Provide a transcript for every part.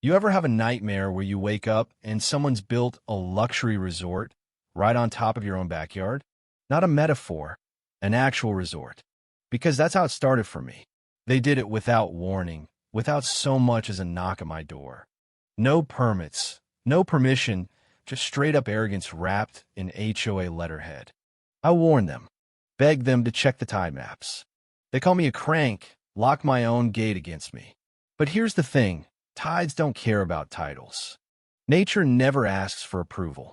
You ever have a nightmare where you wake up and someone's built a luxury resort right on top of your own backyard? Not a metaphor, an actual resort. Because that's how it started for me. They did it without warning, without so much as a knock at my door. No permits, no permission, just straight-up arrogance wrapped in HOA letterhead. I warned them, begged them to check the tide maps. They call me a crank, lock my own gate against me. But here's the thing, tides don't care about titles. Nature never asks for approval.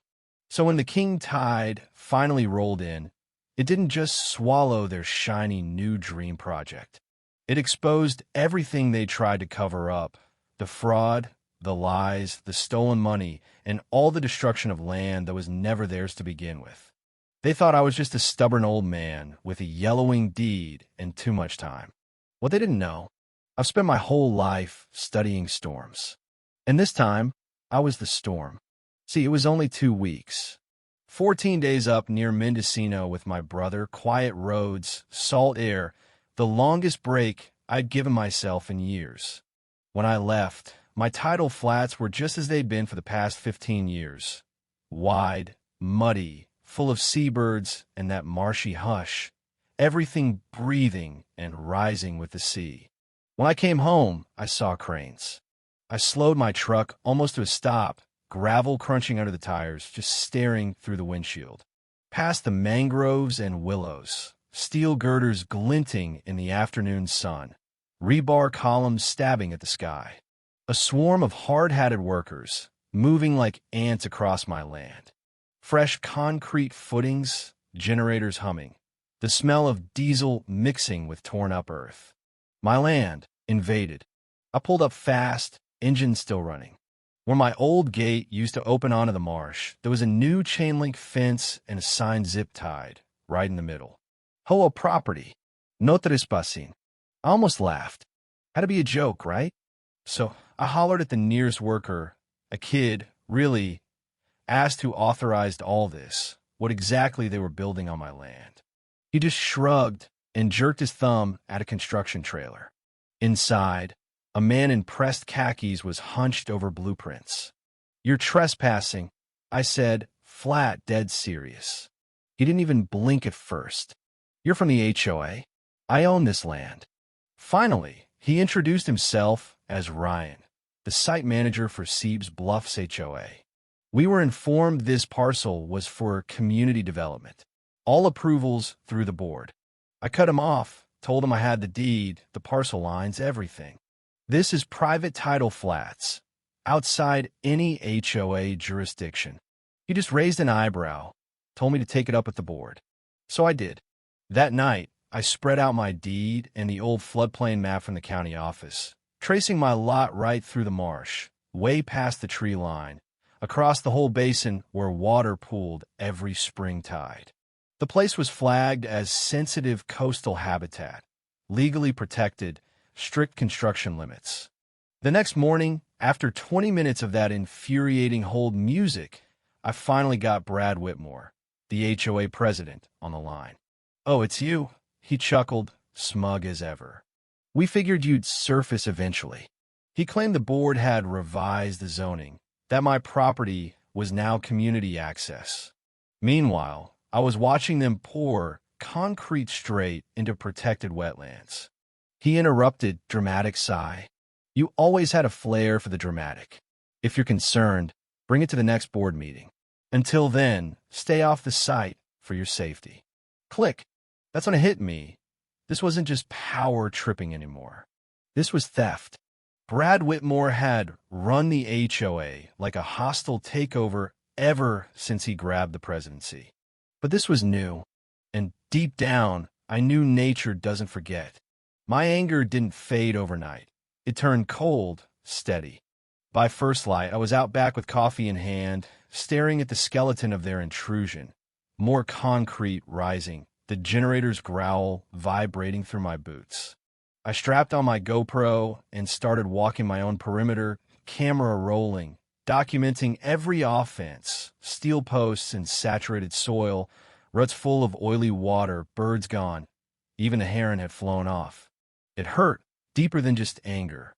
So when the king tide finally rolled in, it didn't just swallow their shiny new dream project. It exposed everything they tried to cover up, the fraud, the lies, the stolen money, and all the destruction of land that was never theirs to begin with. They thought I was just a stubborn old man with a yellowing deed and too much time. What they didn't know, I've spent my whole life studying storms. And this time, I was the storm. See, it was only 2 weeks. 14 days up near Mendocino with my brother, quiet roads, salt air, the longest break I'd given myself in years. When I left, my tidal flats were just as they'd been for the past 15 years. Wide, muddy, full of seabirds and that marshy hush, everything breathing and rising with the sea. When I came home, I saw cranes. I slowed my truck almost to a stop, gravel crunching under the tires, just staring through the windshield. Past the mangroves and willows, steel girders glinting in the afternoon sun, rebar columns stabbing at the sky. A swarm of hard-hatted workers, moving like ants across my land. Fresh concrete footings, generators humming. The smell of diesel mixing with torn-up earth. My land, invaded. I pulled up fast, engine still running. Where my old gate used to open onto the marsh, there was a new chain-link fence and a signed zip tied, right in the middle. HOA property. No trespassing. I almost laughed. Had to be a joke, right? So I hollered at the nearest worker, a kid, really, asked who authorized all this, what exactly they were building on my land. He just shrugged and jerked his thumb at a construction trailer. Inside, a man in pressed khakis was hunched over blueprints. "You're trespassing," I said, flat, dead serious. He didn't even blink at first. "You're from the HOA. I own this land." Finally, he introduced himself as Ryan, the site manager for Seeb's Bluffs HOA. We were informed this parcel was for community development. All approvals through the board. I cut him off, told him I had the deed, the parcel lines, everything. This is private title flats, outside any HOA jurisdiction. He just raised an eyebrow, told me to take it up with the board. So I did. That night, I spread out my deed and the old floodplain map from the county office, tracing my lot right through the marsh, way past the tree line, across the whole basin where water pooled every spring tide. The place was flagged as sensitive coastal habitat, legally protected, strict construction limits. The next morning, after 20 minutes of that infuriating hold music, I finally got Brad Whitmore, the HOA president, on the line. "Oh, it's you," he chuckled, smug as ever. "We figured you'd surface eventually." He claimed the board had revised the zoning, that my property was now community access. Meanwhile, I was watching them pour concrete straight into protected wetlands. He interrupted, dramatic sigh. "You always had a flair for the dramatic. If you're concerned, bring it to the next board meeting. Until then, stay off the site for your safety." Click. That's when it hit me. This wasn't just power tripping anymore. This was theft. Brad Whitmore had run the HOA like a hostile takeover ever since he grabbed the presidency. But this was new, and deep down, I knew nature doesn't forget. My anger didn't fade overnight. It turned cold, steady. By first light, I was out back with coffee in hand, staring at the skeleton of their intrusion. More concrete rising, the generator's growl vibrating through my boots. I strapped on my GoPro and started walking my own perimeter, camera rolling, documenting every offense, steel posts and saturated soil, ruts full of oily water, birds gone. Even a heron had flown off. It hurt, deeper than just anger.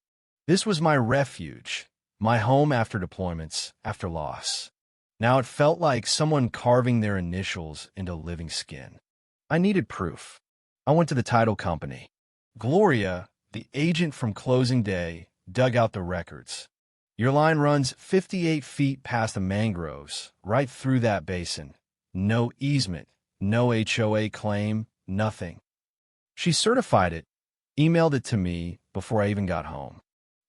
This was my refuge, My home after deployments, after loss. Now it felt like someone carving their initials into living skin. I needed proof. I went to the title company. Gloria, the agent from closing day, dug out the records. Your line runs 58 feet past the mangroves, right through that basin. No easement, no HOA claim, nothing. She certified it, emailed it to me before I even got home.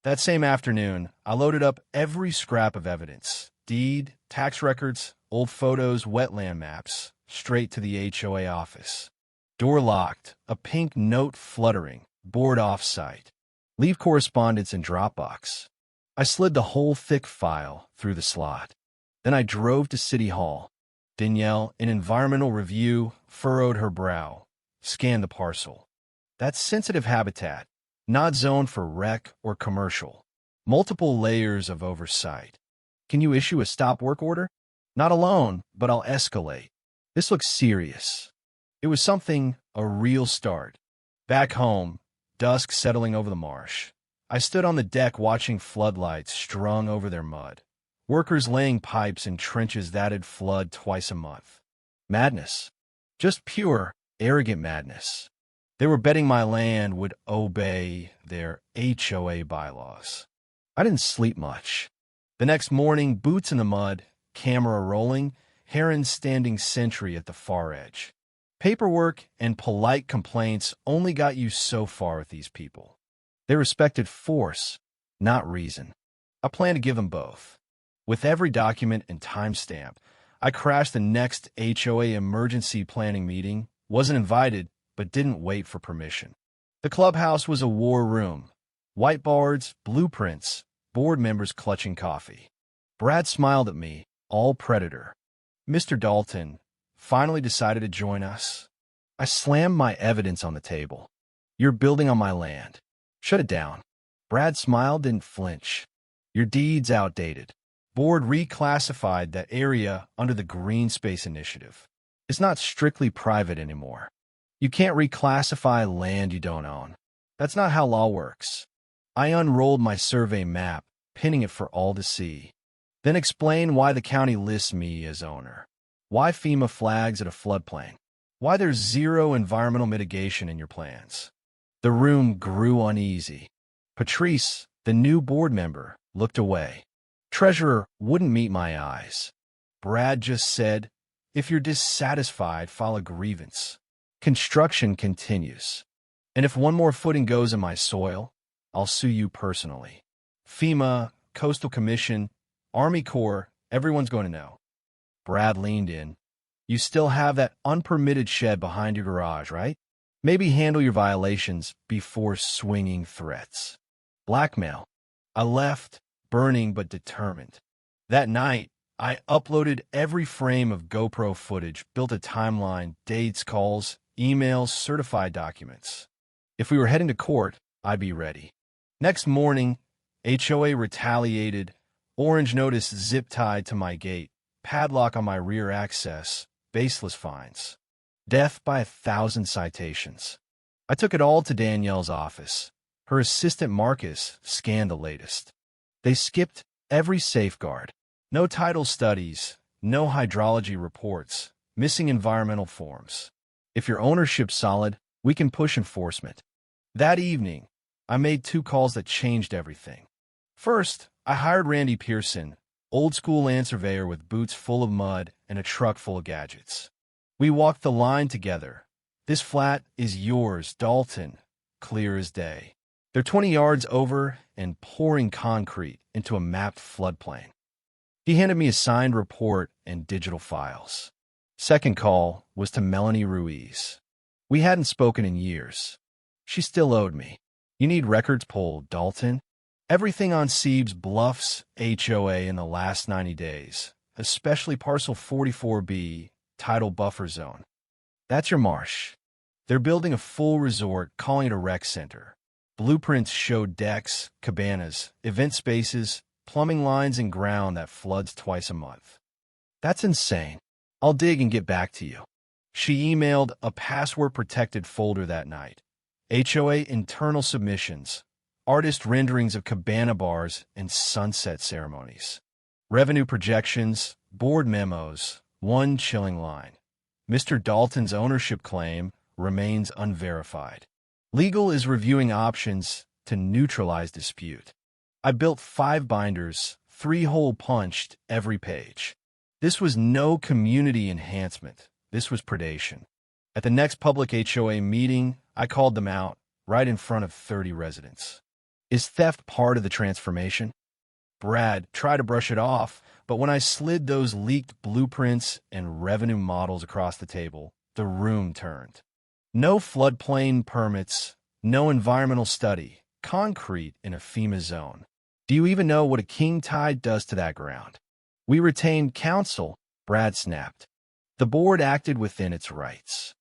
That same afternoon, I loaded up every scrap of evidence, deed, tax records, old photos, wetland maps, straight to the HOA office. Door locked, a pink note fluttering, board off-site. Leave correspondence in Dropbox. I slid the whole thick file through the slot. Then I drove to City Hall. Danielle, in environmental review, furrowed her brow, scanned the parcel. That's sensitive habitat, not zoned for rec or commercial. Multiple layers of oversight. Can you issue a stop work order? Not alone, but I'll escalate. This looks serious. It was something, a real start. Back home, dusk settling over the marsh. I stood on the deck watching floodlights strung over their mud. Workers laying pipes in trenches that'd flood twice a month. Madness. Just pure, arrogant madness. They were betting my land would obey their HOA bylaws. I didn't sleep much. The next morning, boots in the mud, camera rolling, herons standing sentry at the far edge. Paperwork and polite complaints only got you so far with these people. They respected force, not reason. I plan to give them both. With every document and timestamp, I crashed the next HOA emergency planning meeting, wasn't invited, but didn't wait for permission. The clubhouse was a war room. Whiteboards, blueprints, board members clutching coffee. Brad smiled at me, all predator. Mr. Dalton finally decided to join us. I slammed my evidence on the table. You're building on my land. Shut it down. Brad smiled, didn't flinch. Your deed's outdated. Board reclassified that area under the Green Space Initiative. It's not strictly private anymore. You can't reclassify land you don't own. That's not how law works. I unrolled my survey map, pinning it for all to see. Then explain why the county lists me as owner. Why FEMA flags at a floodplain. Why there's zero environmental mitigation in your plans. The room grew uneasy. Patrice, the new board member, looked away. Treasurer wouldn't meet my eyes. Brad just said, if you're dissatisfied, file a grievance. Construction continues. And if one more footing goes in my soil, I'll sue you personally. FEMA, Coastal Commission, Army Corps, everyone's going to know. Brad leaned in. You still have that unpermitted shed behind your garage, right? Maybe handle your violations before swinging threats. Blackmail. I left, burning but determined. That night, I uploaded every frame of GoPro footage, built a timeline, dates, calls, emails, certified documents. If we were heading to court, I'd be ready. Next morning, HOA retaliated, orange notice zip-tied to my gate, padlock on my rear access, baseless fines. Death by 1,000 citations. I took it all to Danielle's office. Her assistant Marcus scanned the latest. They skipped every safeguard. No title studies, no hydrology reports, missing environmental forms. If your ownership's solid, we can push enforcement. That evening, I made 2 calls that changed everything. First, I hired Randy Pearson, old-school land surveyor with boots full of mud and a truck full of gadgets. We walked the line together. This flat is yours, Dalton, clear as day. They're 20 yards over and pouring concrete into a mapped floodplain. He handed me a signed report and digital files. Second call was to Melanie Ruiz. We hadn't spoken in years. She still owed me. You need records pulled, Dalton. Everything on Seeb's Bluffs HOA in the last 90 days, especially Parcel 44B, Tidal Buffer Zone. That's your marsh. They're building a full resort, calling it a rec center. Blueprints showed decks, cabanas, event spaces, plumbing lines and ground that floods twice a month. That's insane. I'll dig and get back to you. She emailed a password-protected folder that night. HOA internal submissions, artist renderings of cabana bars and sunset ceremonies. Revenue projections, board memos, one chilling line. Mr. Dalton's ownership claim remains unverified. Legal is reviewing options to neutralize dispute. I built 5 binders, 3-hole punched every page. This was no community enhancement. This was predation. At the next public HOA meeting, I called them out right in front of 30 residents. Is theft part of the transformation? Brad tried to brush it off, but when I slid those leaked blueprints and revenue models across the table, the room turned. No floodplain permits, no environmental study, concrete in a FEMA zone. Do you even know what a king tide does to that ground? We retained counsel, Brad snapped. The board acted within its rights.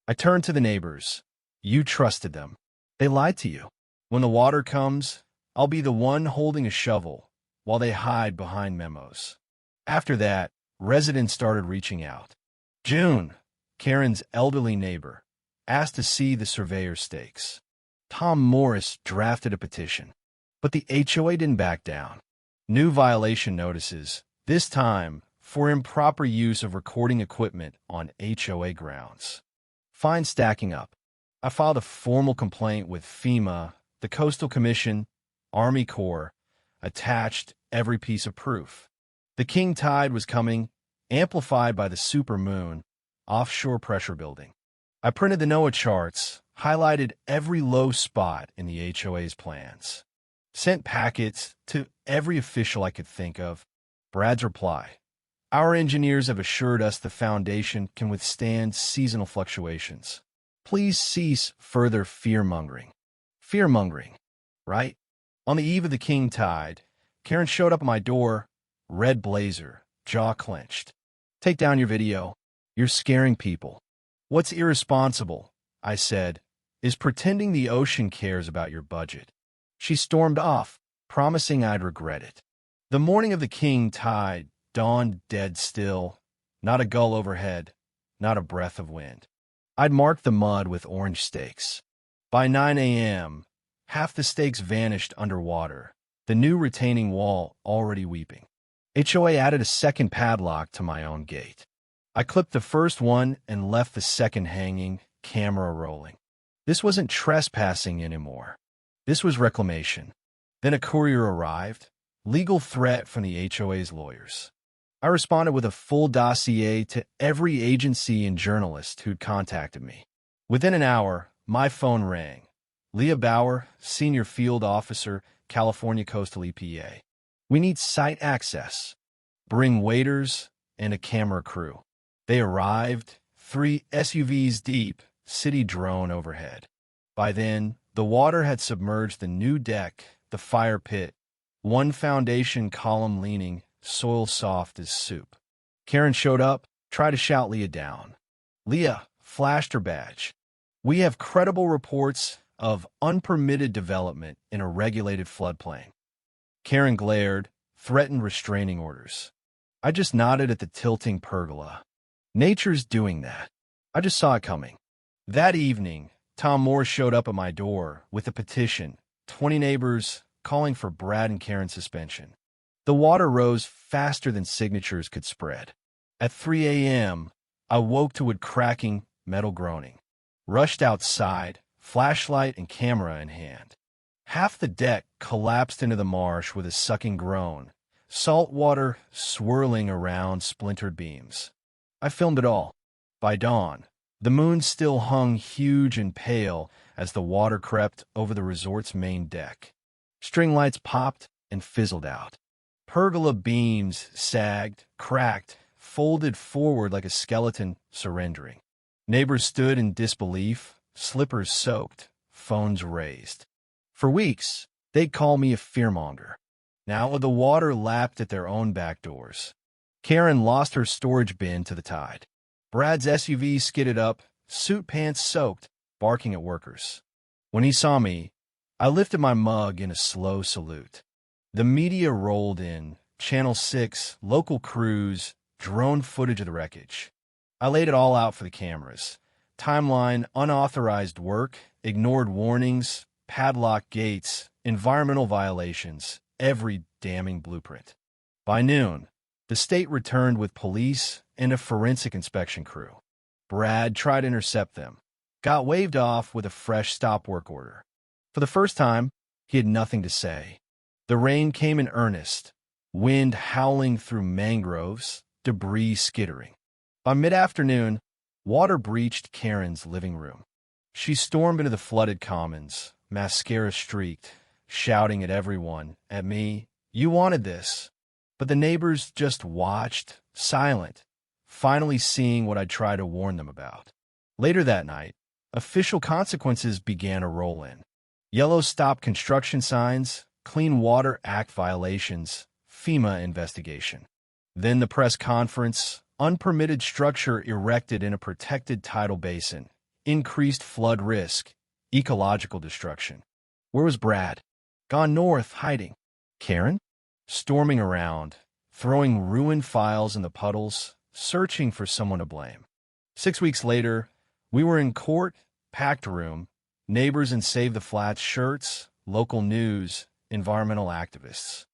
I turned to the neighbors. You trusted them. They lied to you. When the water comes, I'll be the one holding a shovel while they hide behind memos. After that, residents started reaching out. June, Karen's elderly neighbor, asked to see the surveyor's stakes. Tom Morris drafted a petition, but the HOA didn't back down. New violation notices, this time for improper use of recording equipment on HOA grounds. Fines stacking up. I filed a formal complaint with FEMA, the Coastal Commission, Army Corps, attached every piece of proof. The king tide was coming, amplified by the supermoon, offshore pressure building. I printed the NOAA charts, highlighted every low spot in the HOA's plans. Sent packets to every official I could think of. Brad's reply: our engineers have assured us the foundation can withstand seasonal fluctuations. Please cease further fear-mongering. Fear-mongering, right? On the eve of the king tide, Karen showed up at my door, red blazer, jaw clenched. Take down your video. You're scaring people. What's irresponsible, I said, is pretending the ocean cares about your budget. She stormed off, promising I'd regret it. The morning of the king tide dawned dead still, not a gull overhead, not a breath of wind. I'd marked the mud with orange stakes. By 9 a.m., half the stakes vanished underwater, the new retaining wall already weeping. HOA added a second padlock to my own gate. I clipped the first one and left the second hanging, camera rolling. This wasn't trespassing anymore. This was reclamation. Then a courier arrived, legal threat from the HOA's lawyers. I responded with a full dossier to every agency and journalist who'd contacted me. Within an hour, my phone rang. Leah Bauer, Senior Field Officer, California Coastal EPA. We need site access. Bring waiters and a camera crew. They arrived, 3 SUVs deep, city drone overhead. By then, the water had submerged the new deck, the fire pit, one foundation column leaning, soil soft as soup. Karen showed up, tried to shout Leah down. Leah flashed her badge. We have credible reports of unpermitted development in a regulated floodplain. Karen glared, threatened restraining orders. I just nodded at the tilting pergola. Nature's doing that. I just saw it coming. That evening, Tom Moore showed up at my door with a petition, 20 neighbors calling for Brad and Karen's suspension. The water rose faster than signatures could spread. At 3 a.m., I woke to wood cracking, metal groaning. Rushed outside, flashlight and camera in hand. Half the deck collapsed into the marsh with a sucking groan, salt water swirling around splintered beams. I filmed it all. By dawn, the moon still hung huge and pale as the water crept over the resort's main deck. String lights popped and fizzled out. Pergola beams sagged, cracked, folded forward like a skeleton surrendering. Neighbors stood in disbelief, slippers soaked, phones raised. For weeks, they'd call me a fearmonger. Now the water lapped at their own back doors. Karen lost her storage bin to the tide. Brad's SUV skidded up, suit pants soaked, barking at workers. When he saw me, I lifted my mug in a slow salute. The media rolled in, Channel 6, local crews, drone footage of the wreckage. I laid it all out for the cameras. Timeline, unauthorized work, ignored warnings, padlocked gates, environmental violations, every damning blueprint. By noon, the state returned with police and a forensic inspection crew. Brad tried to intercept them, got waved off with a fresh stop work order. For the first time, he had nothing to say. The rain came in earnest, wind howling through mangroves, debris skittering. By mid-afternoon, water breached Karen's living room. She stormed into the flooded commons, mascara streaked, shouting at everyone, at me, "You wanted this." But the neighbors just watched, silent, finally seeing what I'd tried to warn them about. Later that night, official consequences began to roll in. Yellow stop construction signs, Clean Water Act violations, FEMA investigation. Then the press conference, unpermitted structure erected in a protected tidal basin, increased flood risk, ecological destruction. Where was Brad? Gone north, hiding. Karen? Storming around, throwing ruined files in the puddles, searching for someone to blame. 6 weeks later, we were in court, packed room, neighbors in Save the Flats shirts, local news, environmental activists.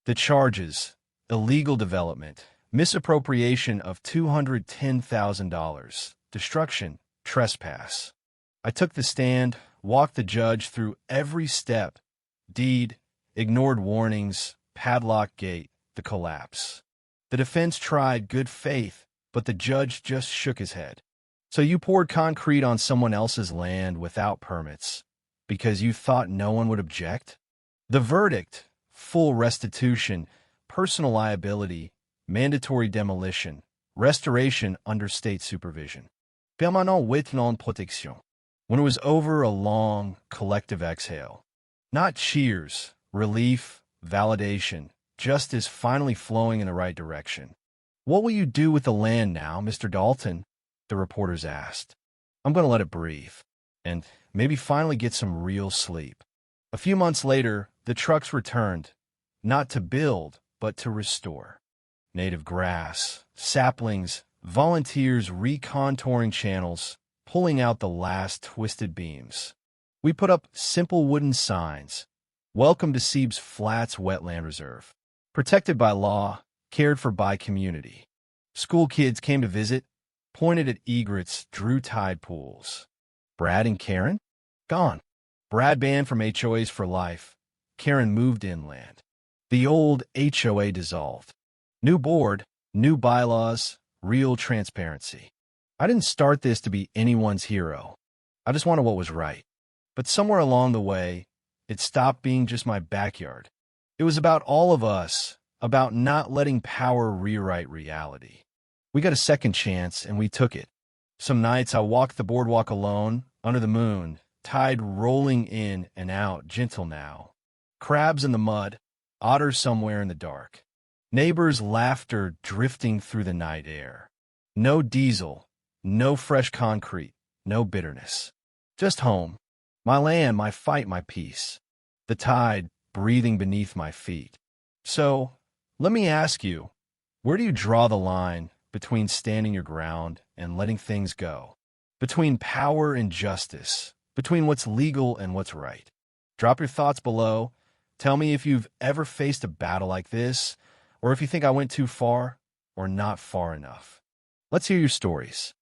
The charges: illegal development, misappropriation of $210,000, destruction, trespass. I took the stand, walked the judge through every step: deed, ignored warnings, padlock gate, the collapse. The defense tried good faith, but the judge just shook his head. So you poured concrete on someone else's land without permits because you thought no one would object? The verdict: full restitution, personal liability, mandatory demolition, restoration under state supervision. Permanent wetland protection. When it was over, a long, collective exhale. Not cheers, relief, validation, justice finally flowing in the right direction. "What will you do with the land now, Mr. Dalton?" the reporters asked. "I'm going to let it breathe, and maybe finally get some real sleep." A few months later, the trucks returned, not to build, but to restore. Native grass, saplings, volunteers recontouring channels, pulling out the last twisted beams. We put up simple wooden signs: "Welcome to Seeb's Flats Wetland Reserve. Protected by law, cared for by community." School kids came to visit, pointed at egrets, drew tide pools. Brad and Karen? Gone. Brad banned from HOAs for life. Karen moved inland. The old HOA dissolved. New board, new bylaws, real transparency. I didn't start this to be anyone's hero. I just wanted what was right. But somewhere along the way, it stopped being just my backyard. It was about all of us, about not letting power rewrite reality. We got a second chance, and we took it. Some nights I walked the boardwalk alone, under the moon, tide rolling in and out, gentle now. Crabs in the mud, otters somewhere in the dark. Neighbors' laughter drifting through the night air. No diesel, no fresh concrete, no bitterness. Just home. My land, my fight, my peace. The tide breathing beneath my feet. So, let me ask you, where do you draw the line between standing your ground and letting things go? Between power and justice? Between what's legal and what's right? Drop your thoughts below. Tell me if you've ever faced a battle like this, or if you think I went too far or not far enough. Let's hear your stories.